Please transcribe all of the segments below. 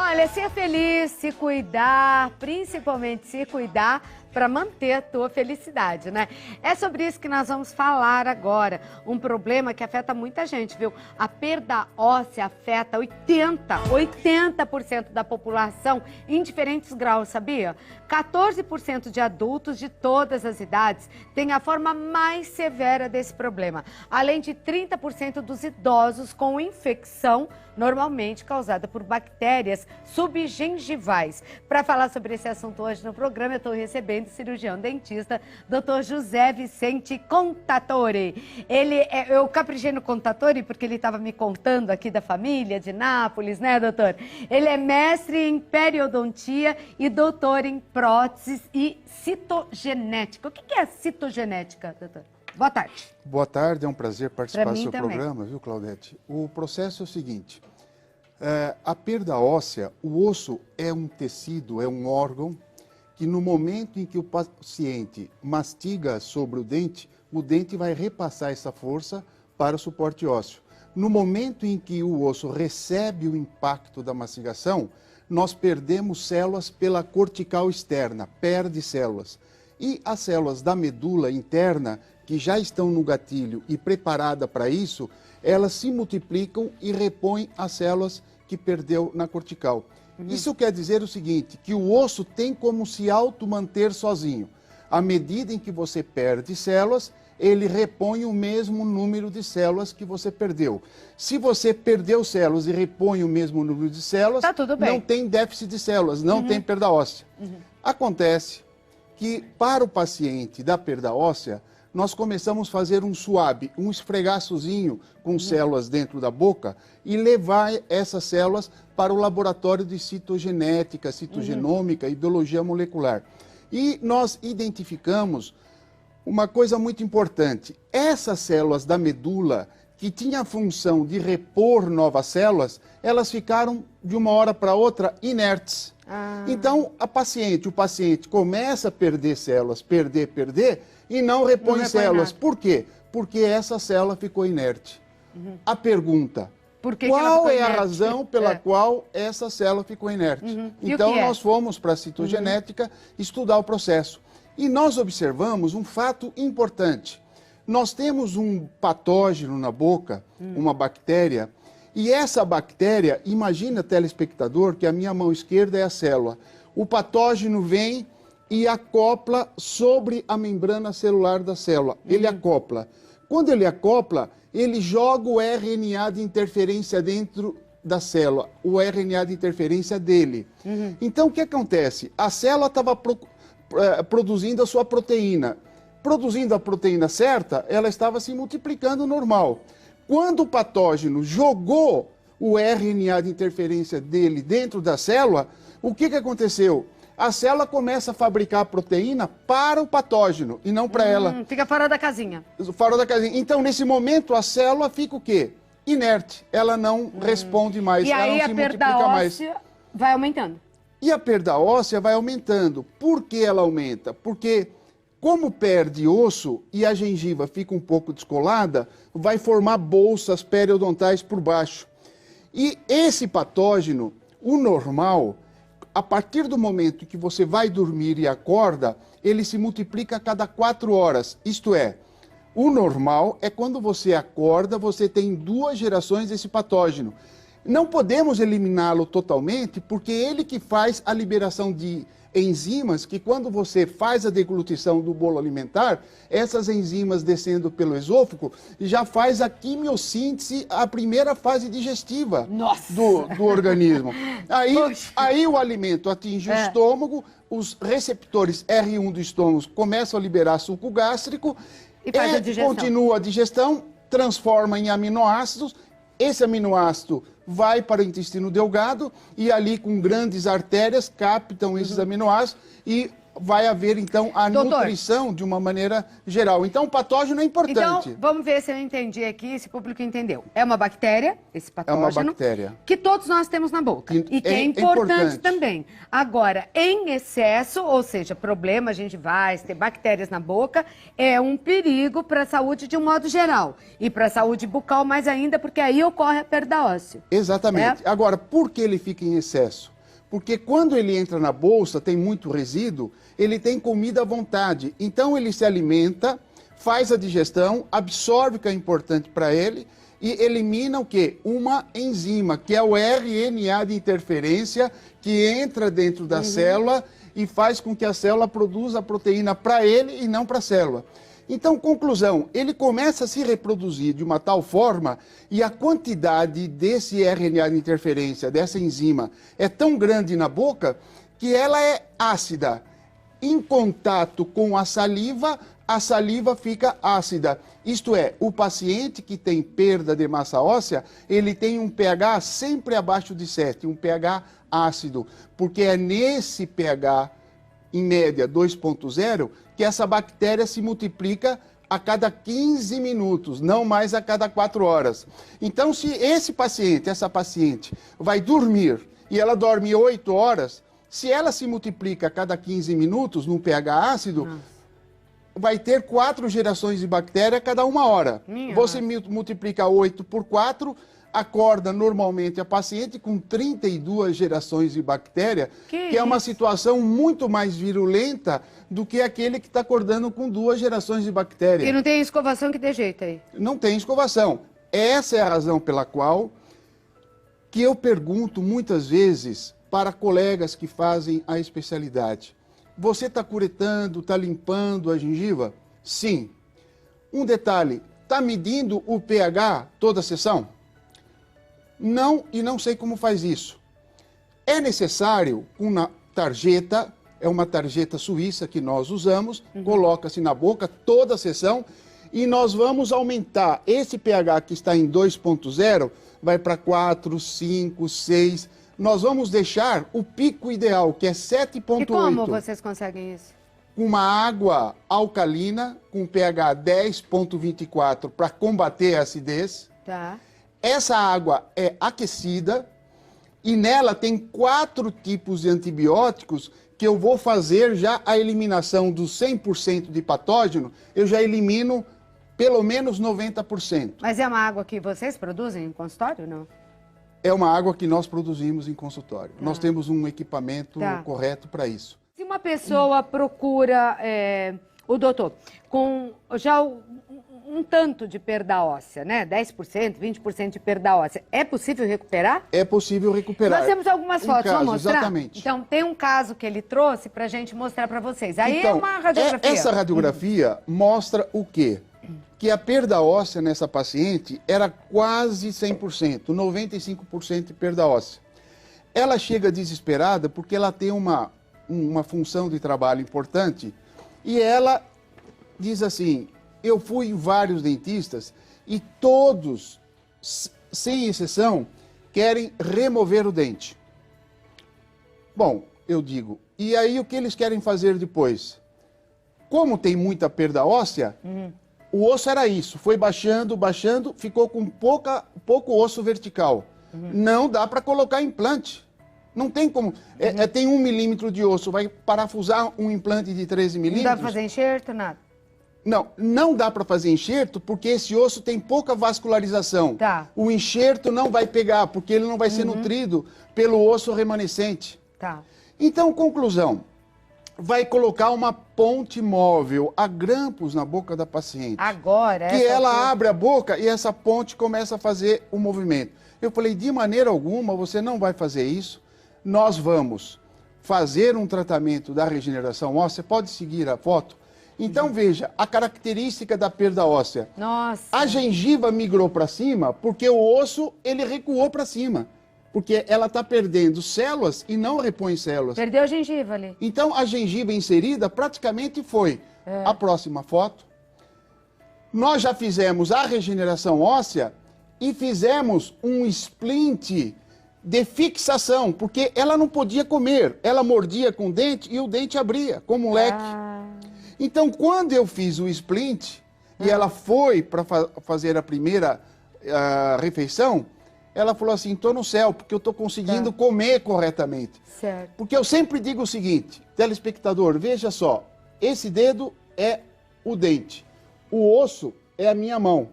Olha, ser feliz, se cuidar, principalmente se cuidar para manter a tua felicidade, né? É sobre isso que nós vamos falar agora. Um problema que afeta muita gente, viu? A perda óssea afeta 80% da população em diferentes graus, sabia? 14% de adultos de todas as idades têm a forma mais severa desse problema, além de 30% dos idosos com infecção normalmente causada por bactérias subgengivais. Para falar sobre esse assunto hoje no programa, eu estou recebendo o cirurgião dentista, Dr. José Vicente Contatore. Eu caprichei no Contatore porque ele estava me contando aqui da família de Nápoles, né, doutor? Ele é mestre em periodontia e doutor em próteses e citogenética. O que é a citogenética, doutor? Boa tarde. Boa tarde, é um prazer participar do seu também. programa, viu, Claudete? O processo é o seguinte, a perda óssea, o osso é um tecido, é um órgão que no momento em que o paciente mastiga sobre o dente vai repassar essa força para o suporte ósseo. No momento em que o osso recebe o impacto da mastigação, nós perdemos células pela cortical externa, perde células. E as células da medula interna, que já estão no gatilho e preparada para isso, elas se multiplicam e repõem as células que perdeu na cortical. Isso quer dizer o seguinte, que o osso tem como se auto-manter sozinho. À medida em que você perde células, ele repõe o mesmo número de células que você perdeu. Se você perdeu células e repõe o mesmo número de células, tá tudo bem. Não tem déficit de células, não tem perda óssea. Acontece que para o paciente da perda óssea, nós começamos a fazer um suave, um esfregaçozinho com células dentro da boca e levar essas células para o laboratório de citogenética, citogenômica e biologia molecular. E nós identificamos uma coisa muito importante. Essas células da medula, que tinham a função de repor novas células, elas ficaram de uma hora para outra inertes. Então, o paciente começa a perder células, perder, e não repõe células. Nada. Por quê? Porque essa célula ficou inerte. A pergunta, qual é a razão pela qual essa célula ficou inerte? Então, nós fomos para a citogenética estudar o processo. E nós observamos um fato importante. Nós temos um patógeno na boca, uma bactéria, e essa bactéria, imagina, telespectador, que a minha mão esquerda é a célula. O patógeno vem e acopla sobre a membrana celular da célula. Ele acopla. Quando ele acopla, ele joga o RNA de interferência dentro da célula, o RNA de interferência dele. Então, o que acontece? A célula estava produzindo a sua proteína. Produzindo a proteína certa, ela estava se multiplicando normal. Quando o patógeno jogou o RNA de interferência dele dentro da célula, o que aconteceu? A célula começa a fabricar a proteína para o patógeno e não para ela. Fica fora da casinha. Fora da casinha. Então, nesse momento, a célula fica o quê? Inerte. Ela não responde mais, E ela aí não a se perda multiplica mais. óssea vai aumentando. E a perda óssea vai aumentando. Por que ela aumenta? Porque, como perde osso e a gengiva fica um pouco descolada, vai formar bolsas periodontais por baixo. E esse patógeno, o normal, a partir do momento que você vai dormir e acorda, ele se multiplica a cada 4 horas. Isto é, o normal é quando você acorda, você tem 2 gerações desse patógeno. Não podemos eliminá-lo totalmente, porque ele que faz a liberação de enzimas, que quando você faz a deglutição do bolo alimentar, essas enzimas descendo pelo esôfago, já faz a quimiossíntese, a primeira fase digestiva do organismo. Aí o alimento atinge o estômago, os receptores R1 do estômago começam a liberar suco gástrico, E faz a digestão. Continua a digestão, transforma em aminoácidos. Esse aminoácido vai para o intestino delgado e ali com grandes artérias captam esses aminoácidos e vai haver então a nutrição de uma maneira geral. Então o patógeno é importante. Então vamos ver se eu entendi aqui, se o público entendeu. É uma bactéria, esse patógeno, é uma bactéria que todos nós temos na boca e que é importante também. Agora, em excesso, ou seja, problema gengivais, ter bactérias na boca, é um perigo para a saúde de um modo geral. E para a saúde bucal mais ainda, porque aí ocorre a perda óssea. Exatamente. Agora, por que ele fica em excesso? Porque quando ele entra na bolsa, tem muito resíduo, ele tem comida à vontade. Então ele se alimenta, faz a digestão, absorve o que é importante para ele e elimina o quê? Uma enzima, que é o RNA de interferência, que entra dentro da célula e faz com que a célula produza a proteína para ele e não para a célula. Então, conclusão, ele começa a se reproduzir de uma tal forma e a quantidade desse RNA de interferência, dessa enzima, é tão grande na boca que ela é ácida. Em contato com a saliva fica ácida. Isto é, o paciente que tem perda de massa óssea, ele tem um pH sempre abaixo de 7, um pH ácido, porque é nesse pH, em média 2.0, que essa bactéria se multiplica a cada 15 minutos, não mais a cada 4 horas. Então, se esse paciente, essa paciente, vai dormir e ela dorme 8 horas, se ela se multiplica a cada 15 minutos num pH ácido, vai ter 4 gerações de bactéria a cada 1 hora. Você multiplica 8 por 4, acorda normalmente a paciente com 32 gerações de bactéria, que é uma situação muito mais virulenta do que aquele que está acordando com 2 gerações de bactéria. E não tem escovação que dê jeito aí? Não tem escovação. Essa é a razão pela qual que eu pergunto muitas vezes para colegas que fazem a especialidade: você está curetando, está limpando a gengiva? Sim. Um detalhe, está medindo o pH toda a sessão? Não, e não sei como faz isso. É necessário uma tarjeta, é uma tarjeta suíça que nós usamos, coloca-se na boca toda a sessão e nós vamos aumentar esse pH que está em 2.0, vai para 4, 5, 6. Nós vamos deixar o pico ideal, que é 7.8. E como vocês conseguem isso? Com uma água alcalina, com pH 10.24 para combater a acidez. Tá. Essa água é aquecida e nela tem 4 tipos de antibióticos que eu vou fazer já a eliminação dos 100% de patógeno, eu já elimino pelo menos 90%. Mas é uma água que vocês produzem em consultório, não? É uma água que nós produzimos em consultório. Nós temos um equipamento correto para isso. Se uma pessoa procura o doutor com já um tanto de perda óssea, né? 10%, 20% de perda óssea. É possível recuperar? É possível recuperar. Nós temos algumas fotos, vamos mostrar? Exatamente. Então, tem um caso que ele trouxe para a gente mostrar para vocês. Aí então, é uma radiografia. Essa radiografia mostra o quê? Que a perda óssea nessa paciente era quase 100%, 95% de perda óssea. Ela chega desesperada porque ela tem uma função de trabalho importante e ela diz assim: eu fui em vários dentistas e todos, sem exceção, querem remover o dente. Bom, eu digo, e aí o que eles querem fazer depois? Como tem muita perda óssea, o osso era isso, foi baixando, baixando, ficou com pouco osso vertical. Não dá para colocar implante. Não tem como. Tem 1 milímetro de osso, vai parafusar um implante de 13 milímetros? Não dá para fazer enxerto, nada? Não dá para fazer enxerto porque esse osso tem pouca vascularização. Tá. O enxerto não vai pegar porque ele não vai ser nutrido pelo osso remanescente. Tá. Então, conclusão, vai colocar uma ponte móvel a grampos na boca da paciente. Agora, que ela abre a boca e essa ponte começa a fazer o movimento. Eu falei, de maneira alguma você não vai fazer isso. Nós vamos fazer um tratamento da regeneração óssea. Pode seguir a foto? Então, veja, a característica da perda óssea. Nossa. A gengiva migrou para cima porque o osso, ele recuou para cima. Porque ela está perdendo células e não repõe células. Perdeu a gengiva ali. Então, a gengiva inserida praticamente foi. A próxima foto. Nós já fizemos a regeneração óssea e fizemos um splint de fixação, porque ela não podia comer. Ela mordia com o dente e o dente abria, como um leque. Então, quando eu fiz o splint e ela foi para fazer a primeira refeição, ela falou assim, estou no céu, porque eu estou conseguindo comer corretamente. Certo. Porque eu sempre digo o seguinte, telespectador, veja só, esse dedo é o dente, o osso é a minha mão.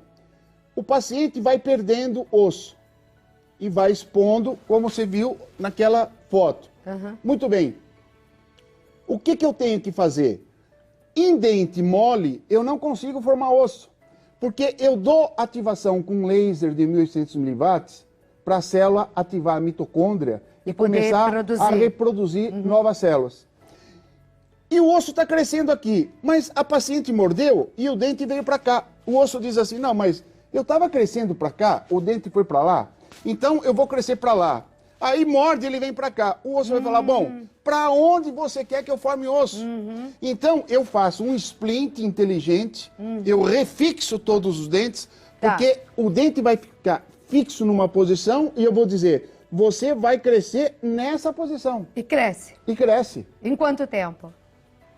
O paciente vai perdendo osso. e vai expondo, como você viu naquela foto. Muito bem. O que eu tenho que fazer? Em dente mole, eu não consigo formar osso, porque eu dou ativação com laser de 1800 miliwatts para a célula ativar a mitocôndria e começar a reproduzir novas células. E o osso está crescendo aqui, mas a paciente mordeu e o dente veio para cá. O osso diz assim, não, mas eu estava crescendo para cá, o dente foi para lá, então eu vou crescer para lá. Aí morde, ele vem para cá. O osso vai falar, bom, para onde você quer que eu forme osso? Então eu faço um splint inteligente, eu refixo todos os dentes, porque o dente vai ficar fixo numa posição e eu vou dizer, você vai crescer nessa posição. E cresce? E cresce. Em quanto tempo?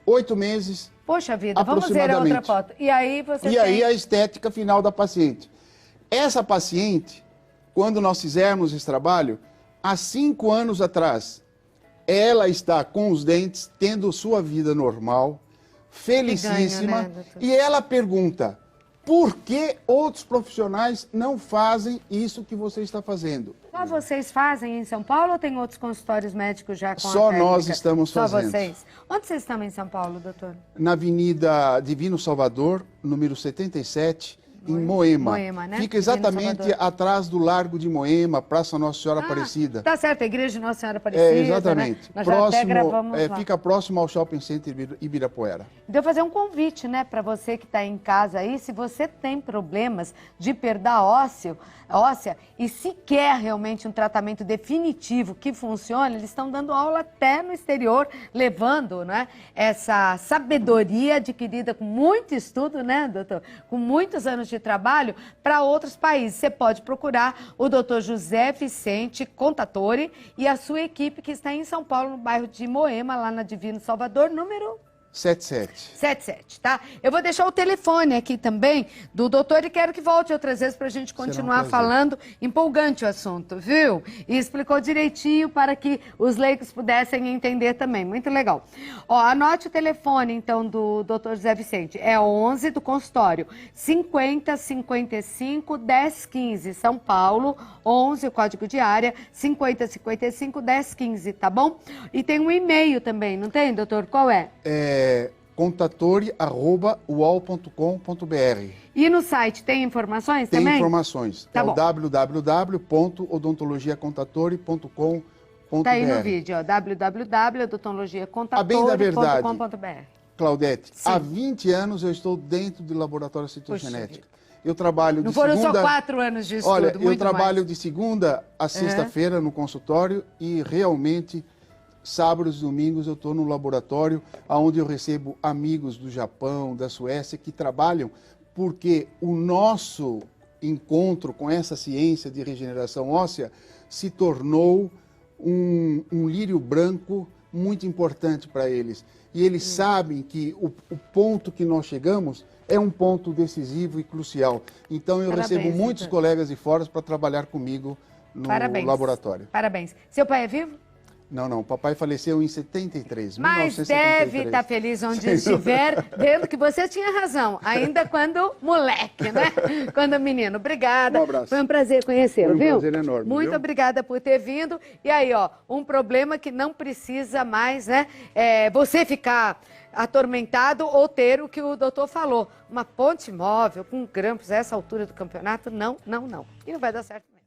8 meses. Poxa vida, vamos ver a outra foto. E aí você aí a estética final da paciente. Essa paciente, quando nós fizermos esse trabalho, há 5 anos atrás, ela está com os dentes, tendo sua vida normal, felicíssima, ganho, né, e ela pergunta, por que outros profissionais não fazem isso que você está fazendo? Só vocês fazem em São Paulo ou tem outros consultórios médicos já com a Só técnica? nós estamos fazendo. Só vocês? Onde vocês estão em São Paulo, doutor? Na Avenida Divino Salvador, número 77, em Moema. Moema, né? Fica exatamente atrás do Largo de Moema, Praça Nossa Senhora Aparecida. Tá certo, a Igreja de Nossa Senhora Aparecida, exatamente. Né? Nós já até gravamos lá. Fica próximo ao Shopping Center Ibirapuera. Devo fazer um convite, né, para você que está em casa aí, se você tem problemas de perda óssea e se quer realmente um tratamento definitivo que funcione, eles estão dando aula até no exterior, levando, né, essa sabedoria adquirida com muito estudo, né, doutor, com muitos anos de trabalho para outros países. Você pode procurar o doutor José Vicente Contatori e a sua equipe que está em São Paulo, no bairro de Moema, lá na Divino Salvador, número 77, tá? Eu vou deixar o telefone aqui também do doutor e quero que volte outras vezes para a gente continuar falando. Empolgante o assunto, viu? E explicou direitinho para que os leigos pudessem entender também. Muito legal. Ó, anote o telefone, então, do doutor José Vicente. É 11 do consultório, 50 55 10 15, São Paulo, 11, o código de área, 50 55 10 15, tá bom? E tem um e-mail também, não tem, doutor? Qual é? Contatori@uol.com.br. E no site tem informações também? Tem informações. Tá é bom. o www.odontologiacontatori.com.br. Tá aí no vídeo, ó, www.odontologiacontatori.com.br. Claudete, há 20 anos eu estou dentro do laboratório citogenética. Eu trabalho Não de foram segunda... só 4 anos de estudo, Olha, muito eu trabalho mais. de segunda a sexta-feira no consultório e realmente... Sábados e domingos eu estou no laboratório, onde eu recebo amigos do Japão, da Suécia, que trabalham, porque o nosso encontro com essa ciência de regeneração óssea se tornou um lírio branco muito importante para eles. E eles sabem que o ponto que nós chegamos é um ponto decisivo e crucial. Então eu recebo muitos colegas de fora para trabalhar comigo no laboratório. Parabéns. Seu pai é vivo? Não, papai faleceu em 73, Mas 1973. deve estar feliz onde estiver, vendo que você tinha razão, ainda quando moleque, né? Quando menino. Obrigada. Um abraço. Foi um prazer conhecê-lo, viu? Foi um prazer enorme. Muito obrigada por ter vindo. E aí, ó, um problema que não precisa mais, né? Você ficar atormentado ou ter o que o doutor falou. Uma ponte móvel com grampos a essa altura do campeonato, não. E não vai dar certo.